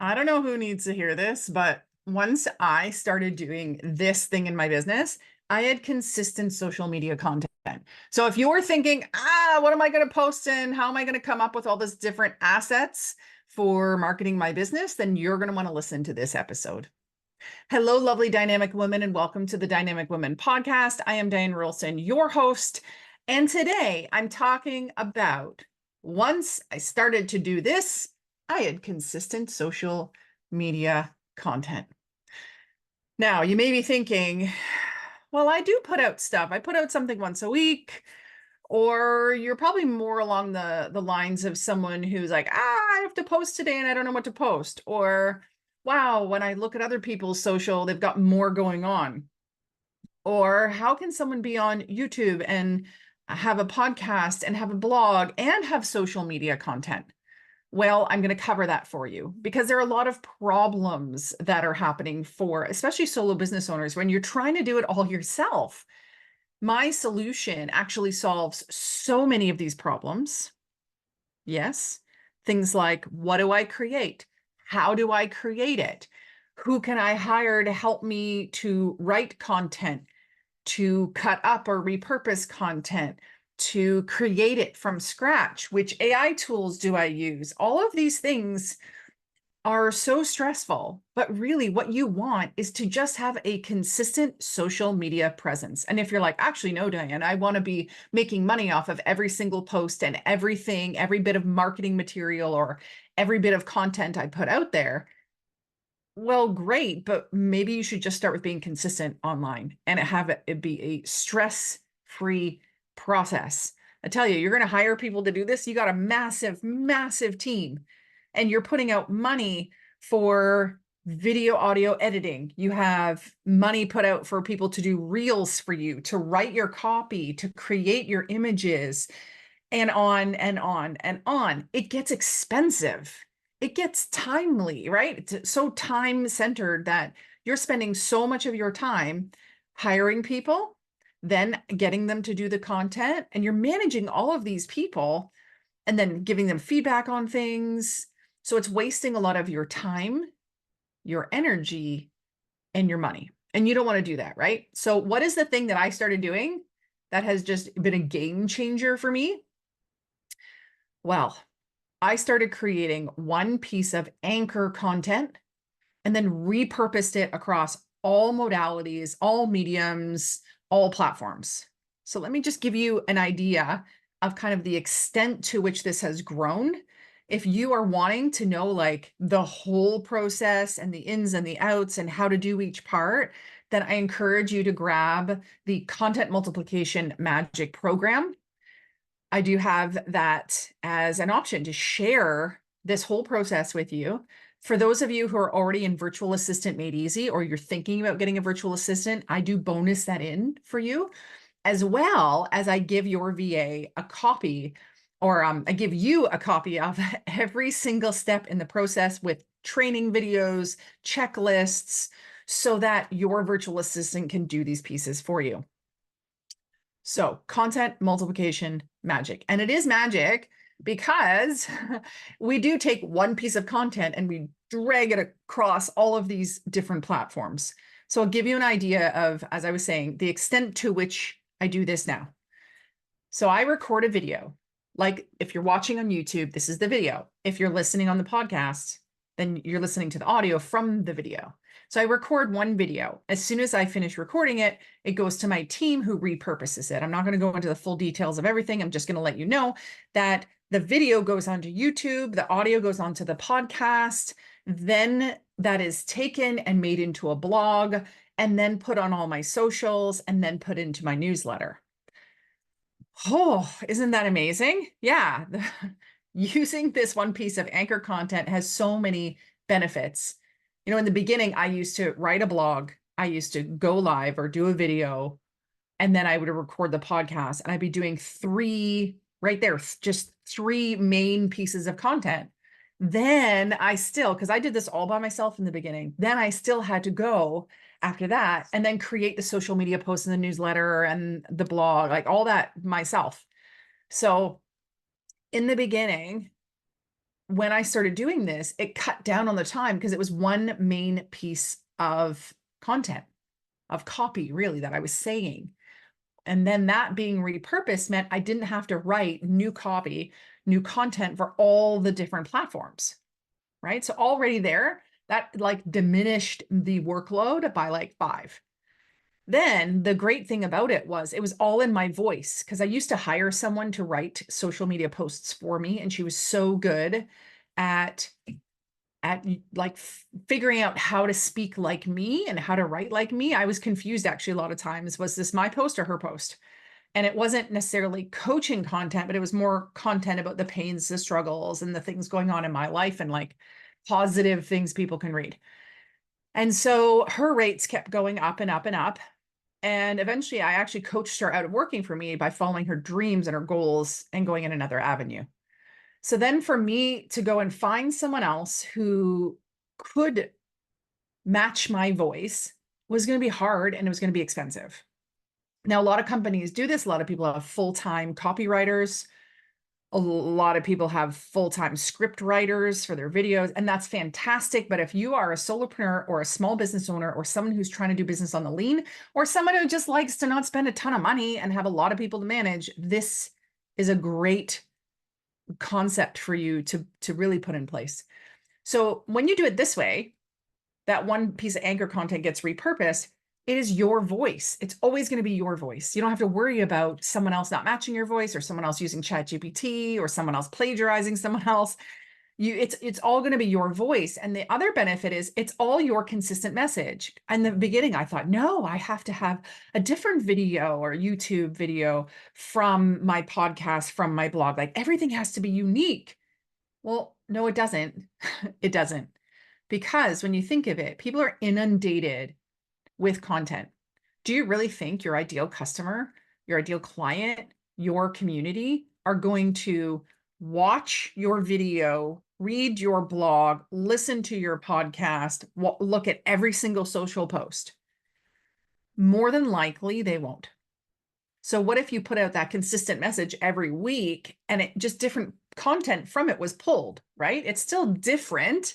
I don't know who needs to hear this, but once I started doing this thing in my business, I had consistent social media content. So if you're thinking, what am I going to post and how am I going to come up with all this different assets for marketing my business, then you're going to want to listen to this episode. Hello, lovely dynamic women, and welcome to the Dynamic Women podcast. I am Diane Rolston, your host. And today I'm talking about once I started to do this, I had consistent social media content. Now, you may be thinking, well, I do put out stuff. I put out something once a week. Or you're probably more along the lines of someone who's like, I have to post today and I don't know what to post. Or, wow, when I look at other people's social, they've got more going on. Or how can someone be on YouTube and have a podcast and have a blog and have social media content? Well, I'm going to cover that for you because there are a lot of problems that are happening for especially solo business owners when you're trying to do it all yourself. My solution actually solves so many of these problems. Yes, things like, what do I create? How do I create it? Who can I hire to help me to write content, to cut up or repurpose content, to create it from scratch? Which AI tools do I use? All of these things are so stressful, but really what you want is to just have a consistent social media presence. And if you're like, actually, no, Diane, I want to be making money off of every single post and everything, every bit of marketing material or every bit of content I put out there. Well, great, but maybe you should just start with being consistent online and have it be a stress-free process. I tell you, you're going to hire people to do this. You got a massive, massive team and you're putting out money for video audio editing. You have money put out for people to do reels for you, to write your copy, to create your images, and on and on and on. It gets expensive. It gets timely, right? It's so time-centered that you're spending so much of your time hiring people, then getting them to do the content, and you're managing all of these people and then giving them feedback on things. So it's wasting a lot of your time, your energy, and your money. And you don't want to do that, right? So what is the thing that I started doing that has just been a game changer for me? Well, I started creating one piece of anchor content and then repurposed it across all modalities, all mediums, all platforms. So let me just give you an idea of kind of the extent to which this has grown. If you are wanting to know like the whole process and the ins and the outs and how to do each part, then I encourage you to grab the Content Multiplication Magic program. I do have that as an option to share this whole process with you. For those of you who are already in Virtual Assistant Made Easy, or you're thinking about getting a virtual assistant, I do bonus that in for you, as well as I give your VA a copy, or I give you a copy of every single step in the process with training videos, checklists, so that your virtual assistant can do these pieces for you. So content multiplication magic. And it is magic because we do take one piece of content and we drag it across all of these different platforms. So I'll give you an idea of, as I was saying, the extent to which I do this now. So I record a video. Like if you're watching on YouTube, this is the video. If you're listening on the podcast, then you're listening to the audio from the video. So I record one video. As soon as I finish recording it, it goes to my team who repurposes it. I'm not going to go into the full details of everything. I'm just going to let you know that the video goes onto YouTube, the audio goes onto the podcast, then that is taken and made into a blog, and then put on all my socials, and then put into my newsletter. Oh, isn't that amazing? Yeah. Using this one piece of anchor content has so many benefits. You know, in the beginning, I used to write a blog. I used to go live or do a video, and then I would record the podcast, and I'd be doing three right there, just three main pieces of content. Then I still, because I did this all by myself in the beginning, then I still had to go after that and then create the social media posts and the newsletter and the blog, like all that myself. So in the beginning, when I started doing this, it cut down on the time because it was one main piece of content, of copy, really, that I was saying. And then that being repurposed meant I didn't have to write new copy, new content for all the different platforms, right? So already there, that like diminished the workload by like 5. Then the great thing about it was all in my voice, because I used to hire someone to write social media posts for me, and she was so good at like figuring out how to speak like me and how to write like me. I was confused actually a lot of times. Was this my post or her post? And it wasn't necessarily coaching content, but it was more content about the pains, the struggles, and the things going on in my life, and like positive things people can read. And so her rates kept going up and up and up. And eventually I actually coached her out of working for me by following her dreams and her goals and going in another avenue. So then for me to go and find someone else who could match my voice was going to be hard, and it was going to be expensive. Now, a lot of companies do this. A lot of people have full-time copywriters. A lot of people have full-time script writers for their videos, and that's fantastic. But if you are a solopreneur or a small business owner or someone who's trying to do business on the lean, or someone who just likes to not spend a ton of money and have a lot of people to manage, this is a great concept for you to really put in place. So when you do it this way, that one piece of anchor content gets repurposed. It is your voice. It's always going to be your voice. You don't have to worry about someone else not matching your voice, or someone else using ChatGPT, or someone else plagiarizing someone else. It's all going to be your voice. And the other benefit is it's all your consistent message. In the beginning, I thought, no, I have to have a different video or YouTube video from my podcast, from my blog. Like everything has to be unique. Well, no, it doesn't. It doesn't. Because when you think of it, people are inundated with content. Do you really think your ideal customer, your ideal client, your community are going to watch your video, read your blog, listen to your podcast, look at every single social post? More than likely, they won't. So what if you put out that consistent message every week, and it just different content from it was pulled, right? It's still different.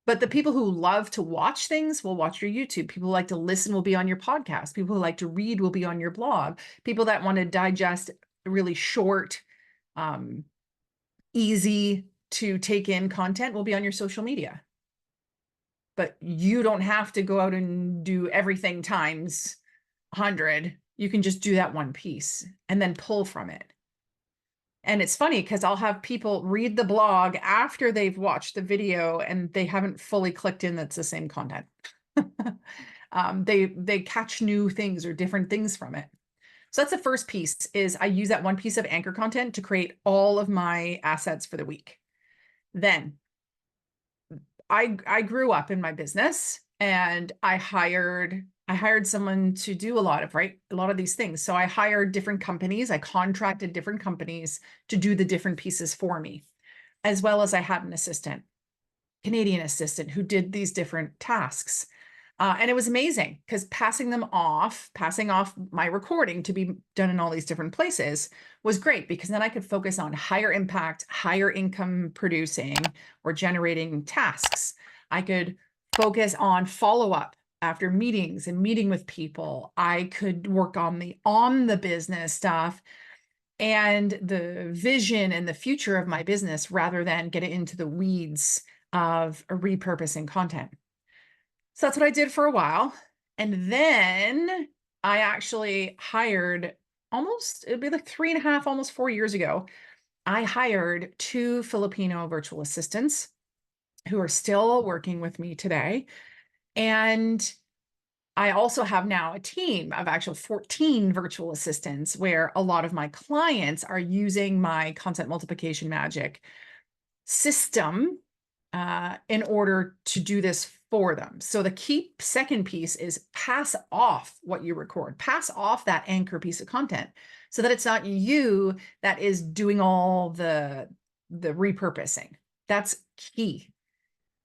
But the people who love to watch things will watch your YouTube. People who like to listen will be on your podcast. People who like to read will be on your blog. People that want to digest really short, easy to take in content will be on your social media. But you don't have to go out and do everything times 100. You can just do that one piece and then pull from it. And it's funny because I'll have people read the blog after they've watched the video and they haven't fully clicked in that's the same content. They catch new things or different things from it. So that's the first piece, is I use that one piece of anchor content to create all of my assets for the week. Then I grew up in my business, and I hired someone to do a lot of these things. So I hired different companies. I contracted different companies to do the different pieces for me, as well as I had an assistant, Canadian assistant, who did these different tasks. And it was amazing because passing off my recording to be done in all these different places was great, because then I could focus on higher impact, higher income producing or generating tasks. I could focus on follow-up after meetings and meeting with people. I could work on the business stuff and the vision and the future of my business, rather than get into the weeds of repurposing content. So that's what I did for a while. And then I actually hired it'd be like 3.5, almost 4 years ago, I hired 2 Filipino virtual assistants who are still working with me today. And I also have now a team of actual 14 virtual assistants, where a lot of my clients are using my content multiplication magic system in order to do this for them. So the key second piece is pass off what you record, pass off that anchor piece of content, so that it's not you that is doing all the repurposing. That's key,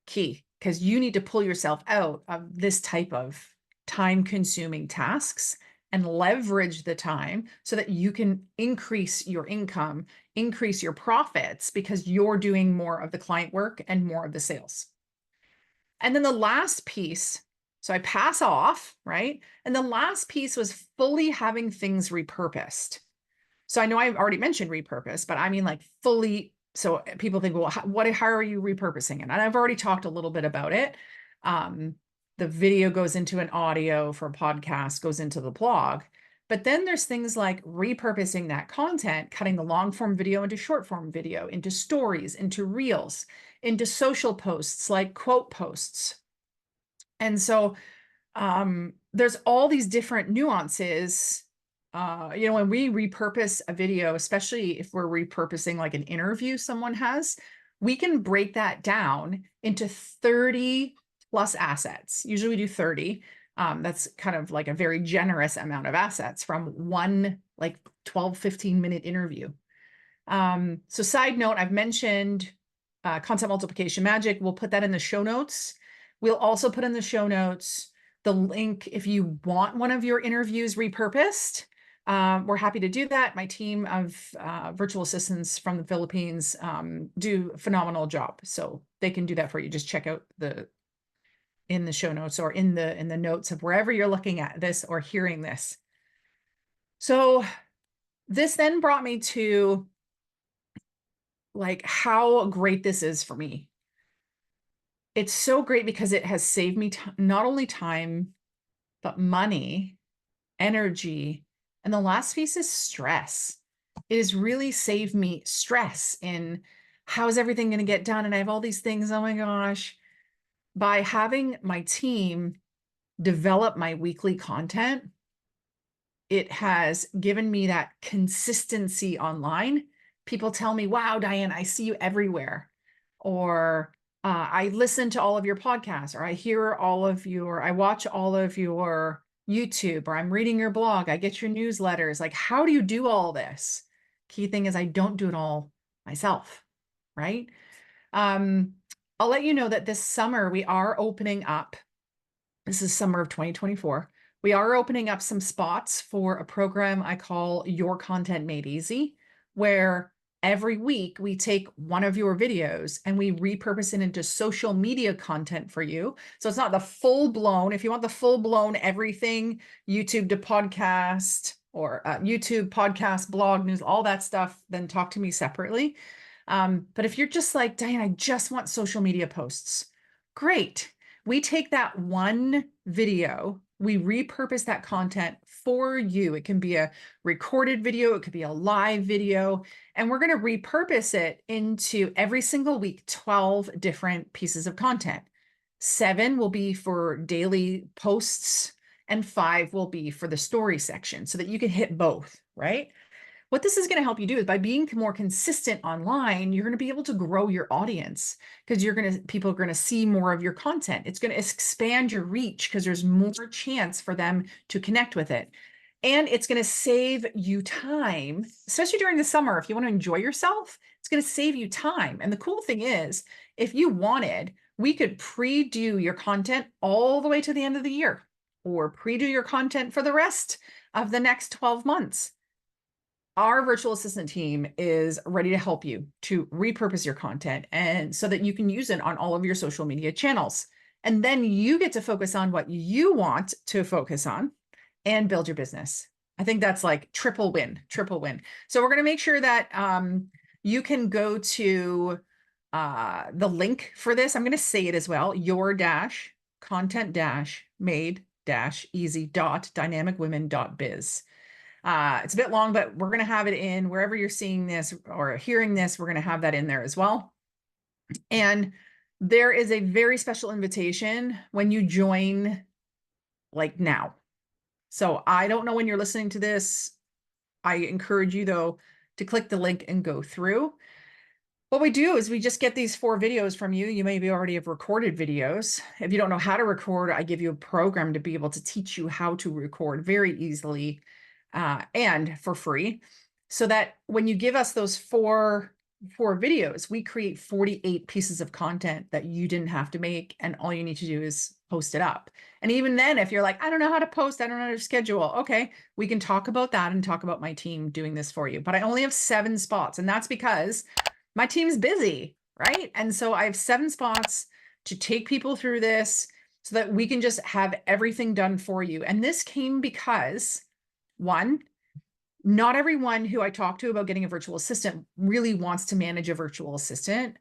because you need to pull yourself out of this type of time-consuming tasks and leverage the time so that you can increase your income, increase your profits because you're doing more of the client work and more of the sales. And then the last piece, so I pass off, right? And the last piece was fully having things repurposed. So I know I've already mentioned repurpose, but I mean like fully. So people think, well, how are you repurposing it? And I've already talked a little bit about it. The video goes into an audio for a podcast, goes into the blog. But then there's things like repurposing that content, cutting the long form video into short form video, into stories, into reels, into social posts like quote posts. And so there's all these different nuances. When we repurpose a video, especially if we're repurposing like an interview someone has, we can break that down into 30 plus assets. Usually we do 30. That's kind of like a very generous amount of assets from one like 12, 15-minute interview. So side note, I've mentioned content multiplication magic. We'll put that in the show notes. We'll also put in the show notes the link if you want one of your interviews repurposed. We're happy to do that. My team of virtual assistants from the Philippines do a phenomenal job. So they can do that for you. Just check out in the show notes or in the notes of wherever you're looking at this or hearing this. So this then brought me to like how great this is for me. It's so great because it has saved me not only time, but money, energy, and the last piece is stress. It has really saved me stress in how's everything going to get done? And I have all these things. Oh my gosh. By having my team develop my weekly content, it has given me that consistency online. People tell me, wow, Diane, I see you everywhere. Or I listen to all of your podcasts, or I watch all of your YouTube, or I'm reading your blog, I get your newsletters. Like, how do you do all this? Key thing is I don't do it all myself, right? I'll let you know that this summer we are opening up. This is summer of 2024. We are opening up some spots for a program I call Your Content Made Easy, where every week we take one of your videos and we repurpose it into social media content for you. So it's not the full blown, if you want the full blown everything, YouTube to podcast or YouTube, podcast, blog, news, all that stuff, then talk to me separately. But if you're just like, Diane, I just want social media posts, great. We take that one video, we repurpose that content for you. It can be a recorded video, it could be a live video, and we're going to repurpose it into every single week, 12 different pieces of content. 7 will be for daily posts, and 5 will be for the story section so that you can hit both, right? What this is going to help you do is by being more consistent online, you're going to be able to grow your audience because people are going to see more of your content. It's going to expand your reach because there's more chance for them to connect with it. And it's going to save you time, especially during the summer. If you want to enjoy yourself, it's going to save you time. And the cool thing is, if you wanted, we could pre-do your content all the way to the end of the year, or pre-do your content for the rest of the next 12 months. Our virtual assistant team is ready to help you to repurpose your content and so that you can use it on all of your social media channels. And then you get to focus on what you want to focus on and build your business. I think that's like triple win, triple win. So we're going to make sure that you can go to the link for this. I'm going to say it as well, your-content-made-easy.dynamicwomen.biz. It's a bit long, but we're going to have it in wherever you're seeing this or hearing this. We're going to have that in there as well. And there is a very special invitation when you join, like now. So I don't know when you're listening to this. I encourage you, though, to click the link and go through. What we do is we just get these 4 videos from you. You maybe already have recorded videos. If you don't know how to record, I give you a program to be able to teach you how to record very easily and for free, so that when you give us those 4 for videos, we create 48 pieces of content that you didn't have to make, and all you need to do is post it up. And even then, if you're like, I don't know how to post, I don't know how to schedule, okay, we can talk about that and talk about my team doing this for you. But I only have 7 spots, and that's because my team's busy, right? And so I have 7 spots to take people through this so that we can just have everything done for you. And this came because, one, not everyone who I talk to about getting a virtual assistant really wants to manage a virtual assistant,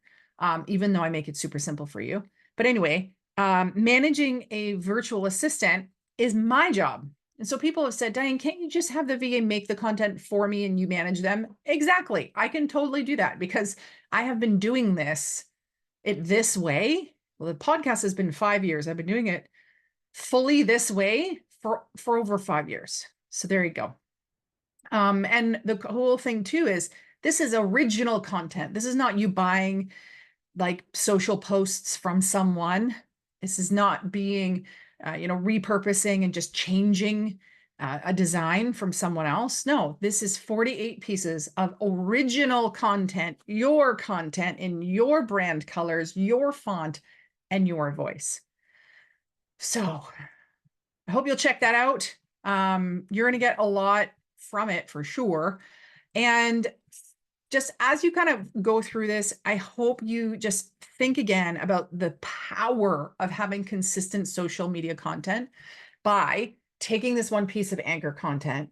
even though I make it super simple for you. But anyway, managing a virtual assistant is my job. And so people have said, Diane, can't you just have the VA make the content for me and you manage them? Exactly. I can totally do that because I have been doing this way. Well, the podcast has been 5 years. I've been doing it fully this way for over 5 years. So there you go. And the whole thing too is this is original content. This is not you buying like social posts from someone. This is not being, repurposing and just changing a design from someone else. No, this is 48 pieces of original content in your brand colors, your font, and your voice. So I hope you'll check that out. You're going to get a lot from it for sure. And just as you kind of go through this, I hope you just think again about the power of having consistent social media content by taking this one piece of anchor content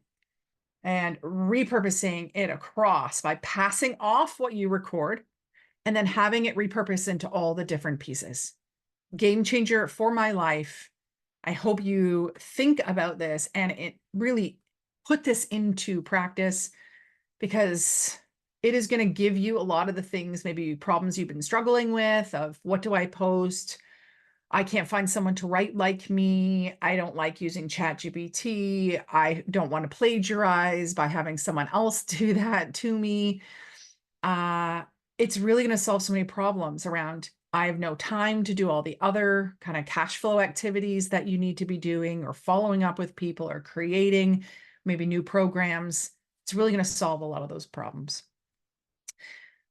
and repurposing it across by passing off what you record and then having it repurposed into all the different pieces. Game changer for my life. I hope you think about this and it really put this into practice, because it is going to give you a lot of the things, maybe problems you've been struggling with of what do I post? I can't find someone to write like me. I don't like using ChatGPT. I don't want to plagiarize by having someone else do that to me. It's really going to solve so many problems around I have no time to do all the other kind of cash flow activities that you need to be doing, or following up with people, or creating maybe new programs. It's really going to solve a lot of those problems.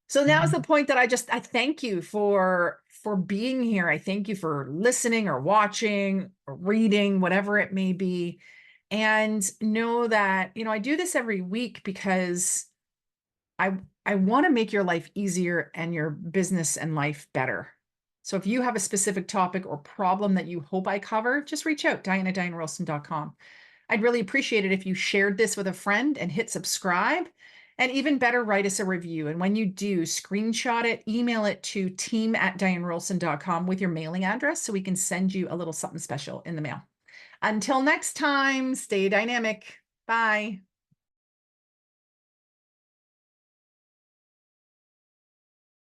So now is the point that I thank you for being here. I thank you for listening or watching or reading, whatever it may be. And know that, I do this every week because I want to make your life easier and your business and life better. So if you have a specific topic or problem that you hope I cover, just reach out, Diane@DianeRolston.com. I'd really appreciate it if you shared this with a friend and hit subscribe, and even better, write us a review. And when you do, screenshot it, email it to team@DianeRolston.com with your mailing address so we can send you a little something special in the mail. Until next time, stay dynamic. Bye.